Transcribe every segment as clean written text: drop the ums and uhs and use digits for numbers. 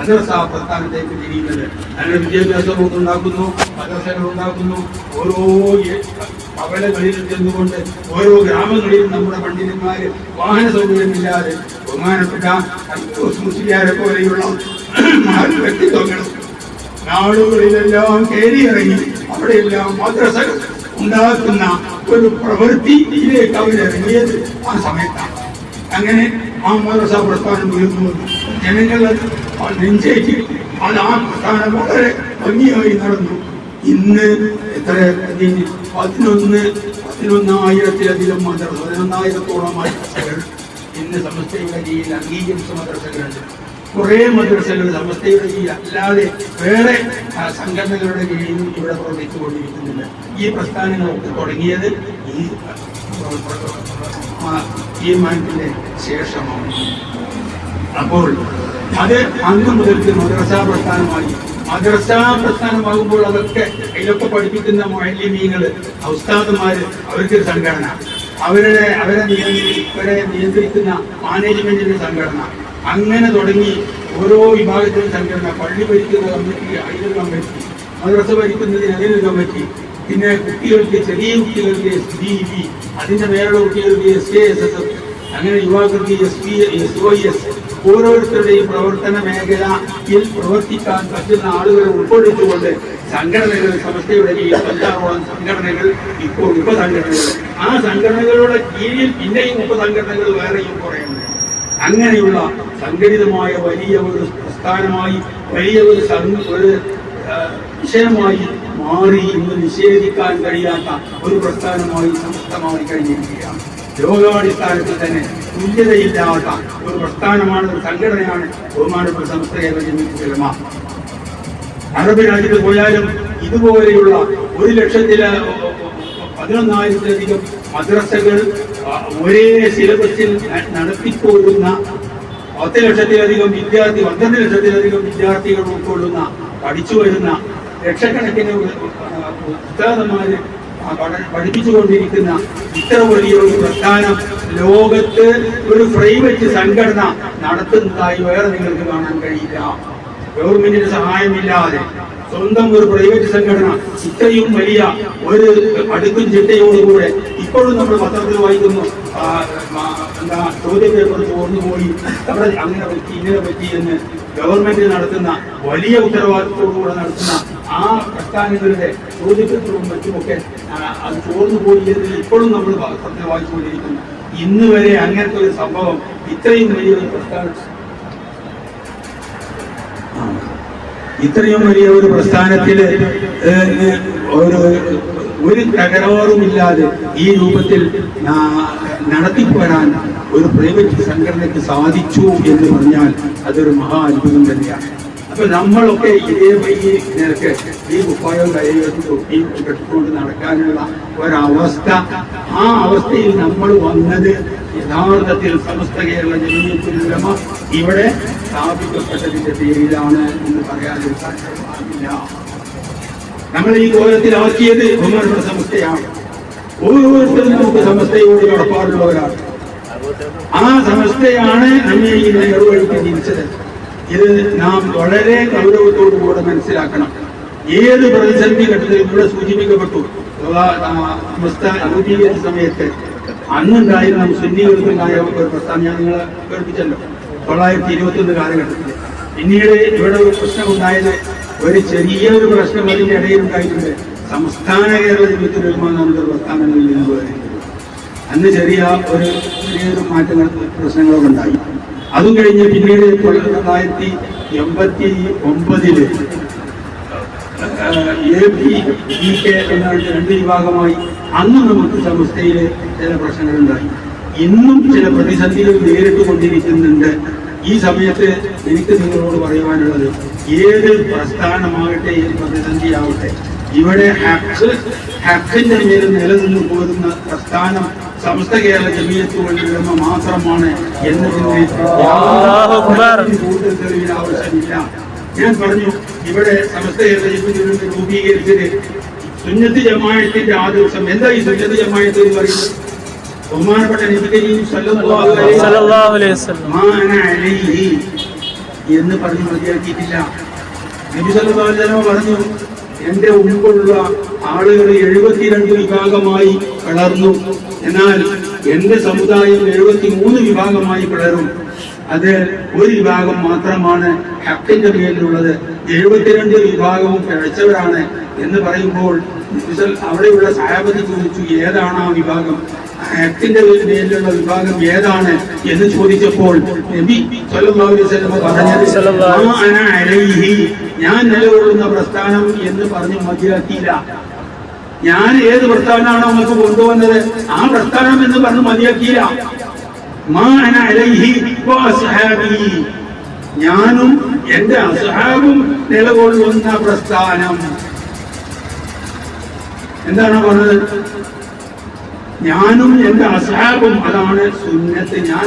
മദ്രസ പ്രസ്ഥാനത്തേക്ക് തിരിയുന്നത്. അങ്ങനെ വിദ്യാഭ്യാസം ഉണ്ടാക്കുന്നു, മദ്രസകൾ ഉണ്ടാക്കുന്നു. ഓരോ കവലകളിൽ ചെന്നുകൊണ്ട് ഓരോ ഗ്രാമങ്ങളിലും നമ്മുടെ പണ്ഡിതന്മാര് വാഹന സൗകര്യമില്ലാതെ ബഹുമാനപ്പെട്ട മുസ്ലിയാരെ പോലെയുള്ള വ്യക്തിത്വങ്ങൾ നാടുകളിലെല്ലാം കയറിയിറങ്ങി അവിടെയെല്ലാം മദ്രസകൾ ഉണ്ടാക്കുന്ന ഒരു പ്രവൃത്തിയിലേക്ക് അവരിറങ്ങിയത് ആ സമയത്താണ്. അങ്ങനെ ആ മദ്രസ പ്രസ്ഥാനം ഉയർന്നു ജനങ്ങൾ നെഞ്ചേറ്റി അത് ആ പ്രസ്ഥാനം വളരെ ഭംഗിയായി നടന്നു. ഇന്ന് എത്ര 11,000-ത്തിലധികം മദ്രസ 11,000-ഓളം മദ്രസകൾ ഇന്ന് സമസ്തയുടെ കീഴിൽ അംഗീകരിച്ച മദ്രസകളുണ്ട്. കുറേ മദ്രസകൾ സമസ്തയുടെ കീഴിൽ അല്ലാതെ വേറെ സംഘടനകളുടെ കീഴിലും ഇവിടെ പ്രവർത്തിച്ചു കൊണ്ടിരിക്കുന്നില്ല. ഈ പ്രസ്ഥാനങ്ങളൊക്കെ തുടങ്ങിയത് ഈ തീരുമാനത്തിന്റെ ശേഷമാണ്. അപ്പോൾ അത് അന്ന് മുതൽക്ക് മദ്രസാ പ്രസ്ഥാനമാകുമ്പോൾ അതിലൊക്കെ പഠിപ്പിക്കുന്ന മുഅല്ലിമീങ്ങള് ഉസ്താദുമാര് അവർക്കൊരു സംഘടന, അവരെ നിയന്ത്രിക്കുന്ന മാനേജ്മെന്റിന്റെ സംഘടന, അങ്ങനെ തുടങ്ങി ഓരോ വിഭാഗത്തിലും സംഘടന. പള്ളി ഭരിക്കുന്ന കമ്മിറ്റി അതിനൊരു കമ്മിറ്റി, മദ്രസ ഭരിക്കുന്നതിന് അതിനൊരു കമ്മിറ്റി, പിന്നെ കുട്ടികൾക്ക് ചെറിയ കുട്ടികൾക്ക് SDV, അതിന്റെ മേലുള്ള കുട്ടികൾക്ക് SKSS, അങ്ങനെ യുവാക്കൾക്ക് SOES. ഓരോരുത്തരുടെയും പ്രവർത്തന മേഖലയിൽ പ്രവർത്തിക്കാൻ പറ്റുന്ന ആളുകളെ ഉൾക്കൊള്ളിച്ചുകൊണ്ട് സംഘടനകൾ സമസ്തയുടെ കീഴിൽ 16ഓളം സംഘടനകൾ, ഇപ്പോൾ ഉപസംഘടനകൾ. ആ സംഘടനകളുടെ കീഴിൽ പിന്നെയും ഉപസംഘടനകൾ വേറെയും കുറയുണ്ട്. അങ്ങനെയുള്ള സംഘടിതമായ വലിയ ഒരു പ്രസ്ഥാനമായി, വലിയ ഒരു വിഷയമായി മാറി ഇന്ന് നിഷേധിക്കാൻ കഴിയാത്ത ഒരു പ്രസ്ഥാനമായി സമസ്തമായി കഴിഞ്ഞിരിക്കുകയാണ്. ലോകാടിസ്ഥാനത്തിൽ തന്നെ തുല്യതയില്ലാത്ത ഒരു പ്രസ്ഥാനമാണ്, ഒരു സംഘടനയാണ് ബഹുമാനപ്പെട്ട സമസ്തയെ ജമിഅത്തുൽ ഉലമ. അറബ് രാജ്യത്ത് പോയാലും ഇതുപോലെയുള്ള 1,11,000-ത്തിലധികം മദ്രസകൾ ഒരേ സിലബസിൽ നടത്തിപ്പോരുന്ന 10 ലക്ഷത്തിലധികം 12 ലക്ഷത്തിലധികം വിദ്യാർത്ഥികൾ ഉൾക്കൊള്ളുന്ന പഠിച്ചു വരുന്ന ലക്ഷക്കണക്കിന് ഉസ്താദന്മാര് പഠിപ്പിച്ചുകൊണ്ടിരിക്കുന്ന ഇത്ര വലിയൊരു പ്രസ്ഥാനം ലോകത്ത് ഒരു പ്രൈവറ്റ് സംഘടന നടത്തുന്നതായി വേറെ നിങ്ങൾക്ക് കാണാൻ കഴിയില്ല. ഗവൺമെന്റിന്റെ സഹായമില്ലാതെ സ്വന്തം ഒരു പ്രൈവറ്റ് സംഘടന ഇത്രയും വലിയ ഒരു അടുക്കും ചിട്ടയോടുകൂടെ ഇപ്പോഴും നമ്മൾ പത്രത്തിൽ വായിക്കുന്നു, ചോദ്യപേപ്പർ ചോർന്നുപോയി, അവിടെ അങ്ങനെ പറ്റി ഇങ്ങനെ പറ്റി എന്ന് ഗവൺമെന്റ് നടത്തുന്ന വലിയ ഉത്തരവാദിത്വത്തോടുകൂടെ നടത്തുന്ന ആ പ്രസ്ഥാനങ്ങളുടെ ചോദ്യപേപ്പറും മറ്റുമൊക്കെ അത് ചോർന്നുപോയി എന്ന് ഇപ്പോഴും നമ്മൾ പത്രത്തിൽ വായിച്ചുകൊണ്ടിരിക്കുന്നു. ഇന്ന് വരെ അങ്ങനത്തെ ഒരു സംഭവം ഇത്രയും വലിയൊരു പ്രസ്ഥാനത്തിൽ ഒരു തകരാറുമില്ലാതെ ഈ രൂപത്തിൽ നടത്തിപ്പോരാൻ ഒരു പ്രൈവറ്റ് സംഘടനയ്ക്ക് സാധിച്ചു എന്ന് പറഞ്ഞാൽ അതൊരു മഹാ അത്ഭുതം തന്നെയാണ്. അപ്പൊ നമ്മളൊക്കെ ഇതേ വഴി നിരക്ക് ഈ കുപ്പായവും കൈകളും തൊട്ടിയും കെട്ടുകൊണ്ട് നടക്കാനുള്ള ഒരവസ്ഥ, ആ അവസ്ഥയിൽ നമ്മൾ വന്നത് യഥാർത്ഥത്തിൽ സമസ്ത കേരള ജമിഅത്തുൽ ഉലമ ഇവിടെ സ്ഥാപിക്കപ്പെട്ടതിന്റെ പേരിലാണ് എന്ന് പറയാതിരിക്കാൻ സാധ്യമല്ല. നമ്മൾ ഈ കോലത്തിലാക്കിയത് ബഹുമാനപ്പെട്ട സമസ്തയാണ്. ഓരോരുത്തരും നമുക്ക് സമസ്തയോട് കടപ്പാടുള്ളവരാണ്. ആ സമസ്തയാണ് നമ്മെ ഈ നേർവഴിക്ക് തിരിച്ചത്. ഇത് നാം വളരെ ഗൗരവത്തോടു കൂടെ മനസ്സിലാക്കണം. ഏത് പ്രതിസന്ധി ഘട്ടത്തിൽ ഇവിടെ സൂചിപ്പിക്കപ്പെട്ടു, സമസ്ത രൂപീകരിച്ച സമയത്ത് അന്നുണ്ടായിരുന്ന സുന്നികൾക്കുണ്ടായ ഒരു പ്രസ്ഥാനം ഞാൻ നിങ്ങളെ കേൾപ്പിച്ചല്ലോ. 921 കാലഘട്ടത്തിൽ പിന്നീട് ഇവിടെ ഒരു പ്രശ്നം ഉണ്ടായത്, ഒരു ചെറിയൊരു പ്രശ്നം അതിന്റെ ഇടയിൽ ഉണ്ടായിട്ടുണ്ട്. സംസ്ഥാന കേരള ജമിഅത്തുൽ ഉലമ എന്നൊരു പ്രസ്ഥാനങ്ങളിൽ നിന്ന് വരുന്നത് അന്ന് ചെറിയൊരു മാറ്റങ്ങൾ പ്രശ്നങ്ങളൊക്കെ ഉണ്ടായി. അതും കഴിഞ്ഞ് പിന്നീട് 1989 APEK എന്നാണ് 2 വിഭാഗമായി. അന്ന് നമുക്ക് സമസ്തയിൽ ചില പ്രശ്നങ്ങളുണ്ടായി. ഇന്നും ചില പ്രതിസന്ധികൾ നേരിട്ട് കൊണ്ടിരിക്കുന്നുണ്ട്. ഈ സമയത്ത് എനിക്ക് നിങ്ങളോട് പറയുവാനുള്ളത്, ഏത് പ്രസ്ഥാനമാകട്ടെ, ഏത് പ്രതിസന്ധിയാവട്ടെ, ഇവിടെ ഹക്കിന്റെ മേൽ നിലനിന്ന് പോരുന്ന പ്രസ്ഥാനം സമസ്ത കേരള ജമിഅത്തുൽ ഉലമ മാത്രമാണ് എന്നതിന് കൂടുതൽ തെളിവിന് ആവശ്യമില്ല. ഞാൻ പറഞ്ഞു, ഇവിടെ സമസ്ത കേരള ജമിഅത്തുൽ ഉലമ രൂപീകരിച്ചത് സുന്നത്ത് ജമാഅത്തിന്റെ ആദർശം. എന്താ ഈ സുന്നത്ത് ജമാഅത്ത് എന്ന് പറയുന്നത്? ബഹുമാനപ്പെട്ട നബി കരീം സല്ലല്ലാഹു അലൈഹി വസല്ലം എന്ന് പറഞ്ഞ് മതിയാക്കിയിട്ടില്ല. നബി സല്ലല്ലാഹു അലൈഹി വസല്ലം പറഞ്ഞു, എന്റെ മുമ്പുള്ള ആളുകൾ 72 വിഭാഗമായി പിളർന്നു, എന്നാൽ എന്റെ സമുദായം 73 വിഭാഗമായി പിളരും. അത് ഒരു വിഭാഗം മാത്രമാണ് ഹക്കിന്റെ പേരിലുള്ളത്, 72 വിഭാഗവും പിഴച്ചവരാണ് എന്ന് പറയുമ്പോൾ അവിടെയുള്ള സഹാബത്ത് ചോദിച്ചു, ഏതാണ് ആ വിഭാഗം, ഹക്കിന്റെ പേരിലുള്ള വിഭാഗം ഏതാണ് എന്ന് ചോദിച്ചപ്പോൾ നബി സല്ലല്ലാഹു അലൈഹി വസല്ലം പറഞ്ഞത് ഞാൻ നിലകൊള്ളുന്ന പ്രസ്ഥാനം എന്ന് പറഞ്ഞ് മതിയാക്കിയില്ല. ഞാൻ ഏത് പ്രസ്ഥാനമാണോ നമുക്ക് കൊണ്ടുവന്നത് ആ പ്രസ്ഥാനം എന്ന് പറഞ്ഞ് മതിയാക്കിയില്ല. ഞാനും എന്റെ അസ്ഹാബും നിലകൊള്ളുന്ന പ്രസ്ഥാനം എന്താണ് പറഞ്ഞത്? ഞാനും എന്റെ അസ്ഹാബും, അതാണ് സുന്നത്ത്. ഞാൻ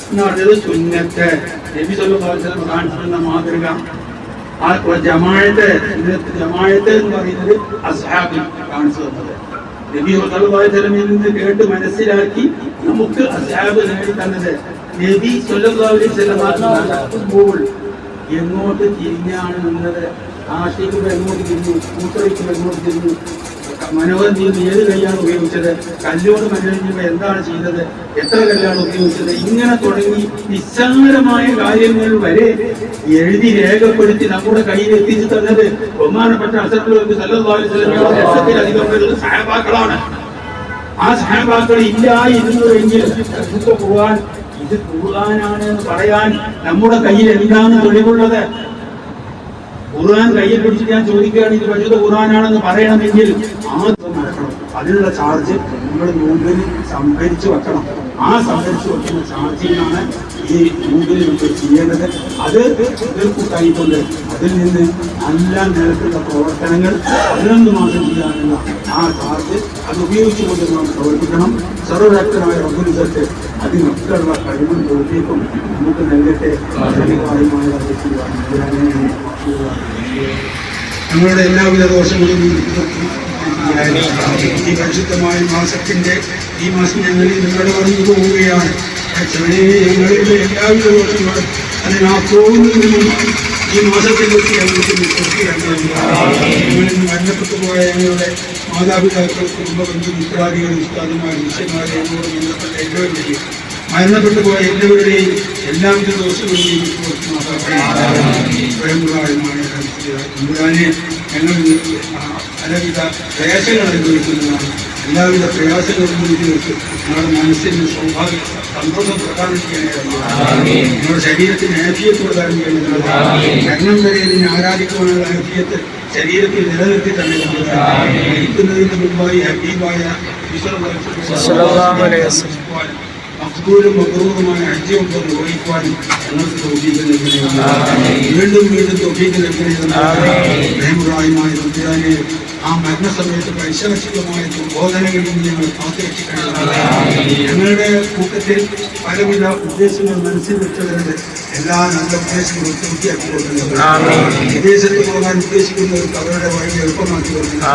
എന്ന് പറഞ്ഞത് സുന്നത്ത്. നബി സല്ലല്ലാഹു അലൈഹി വസല്ലം കാണിച്ചിരുന്ന മാതൃക ആ ജമാഅത്ത്, സുന്നത്ത് ജമാഅത്ത് എന്ന് പറയുന്നത് അസ്ഹാബിൽ കാണിച്ചു തന്നത്. നബി സല്ലല്ലാഹു അലൈഹി വസല്ലമിൽ നിന്ന് കേട്ട് മനസ്സിലാക്കി നമുക്ക് അസ്ഹാബ് നേടി തന്നത്. നബി സല്ലല്ലാഹു അലൈഹി വസല്ലം നടക്കുമ്പോൾ എങ്ങോട്ട് തിരിഞ്ഞാണ് നിന്നത്? ആശിക്കുമ്പോൾ എങ്ങോട്ട് തിരിഞ്ഞു, മൂത്രയ്ക്കുമ്പോൾ എങ്ങോട്ട് തിരിഞ്ഞു, മനോഹരം തിരിഞ്ഞ് ഏത് കൈയാണ് ഉപയോഗിച്ചത്, കല്ലോട് മനോഹരിക്കുമ്പോൾ എന്താണ് ചെയ്തത്, എത്ര കല്ലാണ് ഉപയോഗിച്ചത്, ഇങ്ങനെ തുടങ്ങി നിസ്സാരമായ കാര്യങ്ങൾ വരെ എഴുതി രേഖപ്പെടുത്തി നമ്മുടെ കയ്യിൽ എത്തിച്ചു തന്നത് ബഹുമാനപ്പെട്ട അസറുൽ സല്ലല്ലാഹു അലൈഹി വസല്ലം ലക്ഷത്തിലധികം വരുന്ന സഹാബാക്കളാണ്. ആ സഹാബാക്കൾ ഇല്ലായിരുന്നുവെങ്കിൽ ഖുർആൻ ഇത് ഖുർആനാണ് എന്ന് പറയാൻ നമ്മുടെ കയ്യിൽ എന്താണ് തെളിവുള്ളത്? ഖുർആൻ കയ്യിൽ പിടിച്ചിട്ട് ഞാൻ ചോദിക്കുകയാണ്, ഇത് പരിശുദ്ധ ഖുർആനാണെന്ന് പറയണമെങ്കിൽ ആദ്യം നടക്കണം. അതിനുള്ള ചാർജ് നമ്മൾ നോമ്പിൽ സംഭരിച്ചു വെക്കണം. ആ സംഭരിച്ചു വെക്കുന്ന ചാർജിനാണ് ഈ നോമ്പിൽ നമുക്ക് ചെയ്യേണ്ടത്. അത് കൂട്ടായിക്കൊണ്ട് അതിൽ നിന്ന് നല്ല നിലക്കുള്ള പ്രവർത്തനങ്ങൾ 11 മാസം ചെയ്യാനുള്ള ആ ചാർജ് അത് ഉപയോഗിച്ചുകൊണ്ട് നാം പ്രവർത്തിക്കണം. സർവ്വശക്തനായ റബ്ബുൽ ഇസ്സത്ത് അതിനൊക്കെയുള്ള കഴിവും തോൽപ്പിക്കും നമുക്ക് നൽകട്ടെ. ഞങ്ങളുടെ എല്ലാവിധ ദോഷങ്ങളും ഈ പരിശുദ്ധമായ മാസത്തിന്റെ ഈ മാസം ഞങ്ങളിൽ നിങ്ങളുടെ പറഞ്ഞു പോവുകയാണ്. ഞങ്ങളുടെ എല്ലാവിധ ദോഷങ്ങളും അതിനാപ്പോഴും ഈ മാസത്തിലേക്ക് ഞങ്ങളിൽ മരണപ്പെട്ടു പോയ ഞങ്ങളുടെ മാതാപിതാക്കൾ, കുടുംബ ബന്ധു, മിത്രാദികൾ, ഉസ്താദുമാർ, ശിഷ്യന്മാർ, ഞങ്ങളോട് ബന്ധപ്പെട്ട എല്ലാവരുടെയും മരണപ്പെട്ടു പോയ എല്ലാവരുടെയും എല്ലാവിധ ദോഷങ്ങളെയും ഞങ്ങൾ പലവിധ പ്രയാസങ്ങൾ അനുഭവിക്കുന്നതാണ്. എല്ലാവിധ പ്രയാസങ്ങളും അനുഭവിച്ച് ഞങ്ങളുടെ മനസ്സിന് സൗഭാഗ്യ സന്തോഷം പ്രദാനം ചെയ്യാനായിരുന്നു, ഞങ്ങളുടെ ശരീരത്തിന് ആഫിയത്ത് പ്രദാനം ചെയ്യുന്നതാണ്. മരണം വരെ ഇതിനെ ആരാധിക്കുവാനുള്ള ആഫിയത്ത് ശരീരത്തിൽ നിലനിർത്തി തന്നെ മരിക്കുന്നതിന് മുമ്പായി ഹബീബായ മഖ്ബൂലും മബ്റൂറുമായ ഹജ്ജ് നിർവഹിക്കുവാനും ഞങ്ങൾക്ക് തൗഫീഖ് നൽകണമേ. വീണ്ടും വീണ്ടും തൗഫീഖ് നൽകണമേ. ആ മരണസമയത്ത് പൈശാചികമായ ബോധനകളിൽ ഞങ്ങൾ കാത്തുരക്ഷിക്കണമേ. ഞങ്ങളുടെ കൂട്ടത്തിൽ പലവിധ ഉദ്ദേശങ്ങൾ മനസ്സിൽ വെച്ചവരുടെ എല്ലാ നല്ല ഉദ്ദേശങ്ങളും പൂർത്തിയാക്കി കൊടുക്കുന്നത്. വിദേശത്ത് പോകാൻ ഉദ്ദേശിക്കുന്നവർക്ക് അവരുടെ വഴി എളുപ്പമാക്കി കൊടുക്കുന്നത്.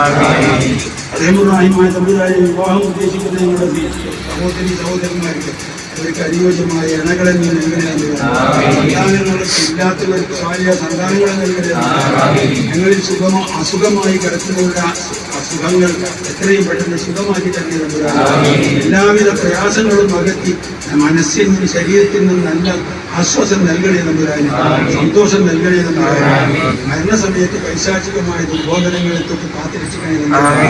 അതേപോലെ സമുദായ വിവാഹം ഉദ്ദേശിക്കുന്ന ഞങ്ങളുടെ സഹോദരി സഹോദരന്മാർക്ക് അവർക്ക് അനുയോജ്യമായ ഇണകളെ നീ നൽകണമെന്ന് സന്താനങ്ങൾക്ക് ഇല്ലാത്തവർക്ക് ഭാര്യ സന്താനങ്ങളെ നൽകണമെന്ന് ഞങ്ങളിൽ അസുഖമായി കിടക്കുന്നവരുടെ അസുഖങ്ങൾ എത്രയും പെട്ടെന്ന് സുഖമാക്കി തന്നെ എല്ലാവിധ പ്രയാസങ്ങളും അകറ്റി മനസ്സിനും ശരീരത്തിനും നല്ല ആശ്വാസം നൽകണേ നമ്പുരാന്, സന്തോഷം നൽകണേ നമ്പുരാന്. മരണസമയത്ത് പൈശാചികമായ ദുർബോധനങ്ങളെ തൊട്ട് കാത്തിരക്ഷിക്കണേ നമ്പുരാന്.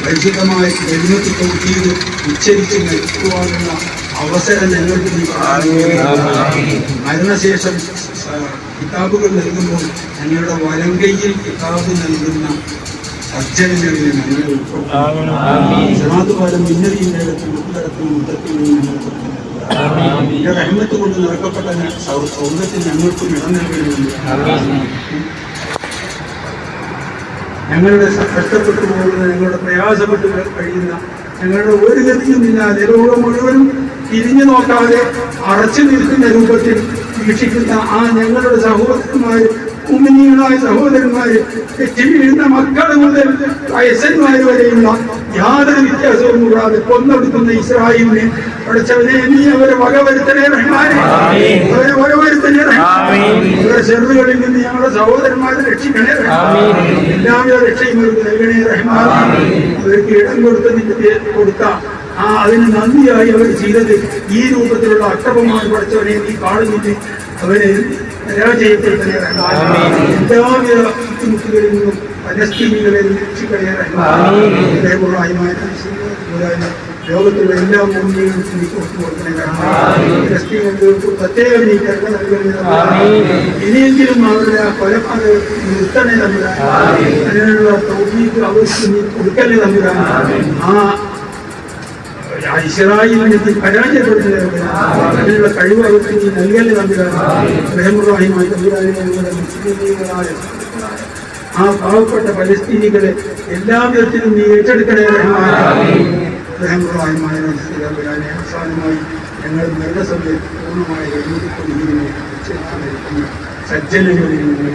പരിശുദ്ധമായ എഴുന്നേറ്റ് തൊട്ടിയത് ഉച്ചരിച്ച് നയിക്കുവാനുള്ള അവസരം ഞങ്ങൾക്ക് നീ മരണശേഷം കിതാബുകൾ നൽകുമ്പോൾ ഞങ്ങളുടെ വലങ്കയിൽ കിതാബ് നൽകുന്ന സജ്ജനങ്ങളിൽ ഞങ്ങൾ ഉൾപ്പെടും. ഭിന്നതയുടെ മുട്ടുതരത്തിനും മുട്ടത്തിനും ഞങ്ങൾക്ക് റഹ്മത്ത് കൊണ്ട് നിറക്കപ്പെട്ട സൗന്ദര്യത്തിൽ ഞങ്ങൾക്കും ഇടം നൽകണമെന്ന് ഞങ്ങളുടെ കഷ്ടപ്പെട്ടു പോകുന്ന, ഞങ്ങളുടെ പ്രയാസപ്പെട്ട് കഴിയുന്ന, ഞങ്ങളുടെ ഒരു ഗതിയുമില്ലാതെ ലോകം മുഴുവനും തിരിഞ്ഞു നോക്കാതെ അറച്ചു നിൽക്കുന്ന രൂപത്തിൽ വീക്ഷിക്കുന്ന ആ ഞങ്ങളുടെ സഹോദരന്മാർ മുഅ്മിനീങ്ങളായ സഹോദരന്മാര്, തെറ്റി വീഴുന്ന മക്കൾ മുതൽ വയസ്സന്മാർ വരെയുള്ള യാതൊരു വ്യത്യാസവും കൂടാതെ കൊന്നൊടുക്കുന്ന ഇസ്രായേലിനെ പഠിച്ചവനെ നീ അവരെ വകവരുത്തണേ റഹ്മാനെ, അവരെ വകവരുത്തണേ റഹ്മാനെ. അവരുടെ ചെറുതുകളിൽ നിന്ന് ഞങ്ങളുടെ സഹോദരന്മാരെ രക്ഷിക്കണേ റഹ്മാനെ, എല്ലാവിധ രക്ഷയും നൽകണേ റഹ്മാനെ. അവർക്ക് ഇടം കൊടുത്ത അതിന് നന്ദിയായി അവർ ചെയ്തത് ഈ രൂപത്തിലുള്ള അക്രമമാണ് പഠിച്ചവനെ നീ കാണുന്നിട്ട് അവരെ പരാജയപ്പെടുത്തണേ റഹ്മാനെ. എല്ലാവിധ ബുദ്ധിമുട്ടുകളിൽ നിന്നും പലസ്തീനികളെ രക്ഷിക്കണേ റഹ്മാനെ. ലോകത്തുള്ള എല്ലാ മുന്നിലും കൊടുക്കണേ റഹ്മാനെ. പലസ്തീനുകൾക്ക് പ്രത്യേകം നീ കരുണ നൽകണേ റഹ്മാനെ. ഇനിയെങ്കിലും അവരുടെ കൊലപാതകം നിർത്തണേ തമ്പുരാനെ. അതിനുള്ള തൗഫീഖ് അവർക്ക് നീ കൊടുക്കണേ തമ്പുരാനെ. ഇസ്രായേലിനെ പരാജയപ്പെടുത്തുന്ന അതിനുള്ള കഴിവ് അവർക്ക് നീ നൽകല്ലേ തമ്പുരാനെ. റഹ്മാനുറഹീമായ തമ്പുരാനെ, ഞങ്ങളുടെ മുസ്ലിമീങ്ങളായ പാവപ്പെട്ട പലസ്തീനികളെ എല്ലാ വിധത്തിലും നീ ഏറ്റെടുക്കണേ റഹ്മാനെ. റഹ്മാനുറഹീമായ തമ്പുരാനെ, അവസാനമായി ഞങ്ങൾ മരണസഭയെ പൂർണ്ണമായി എഴുതിക്കൊണ്ടിരിക്കുന്ന സജ്ജനങ്ങളിൽ നിങ്ങൾ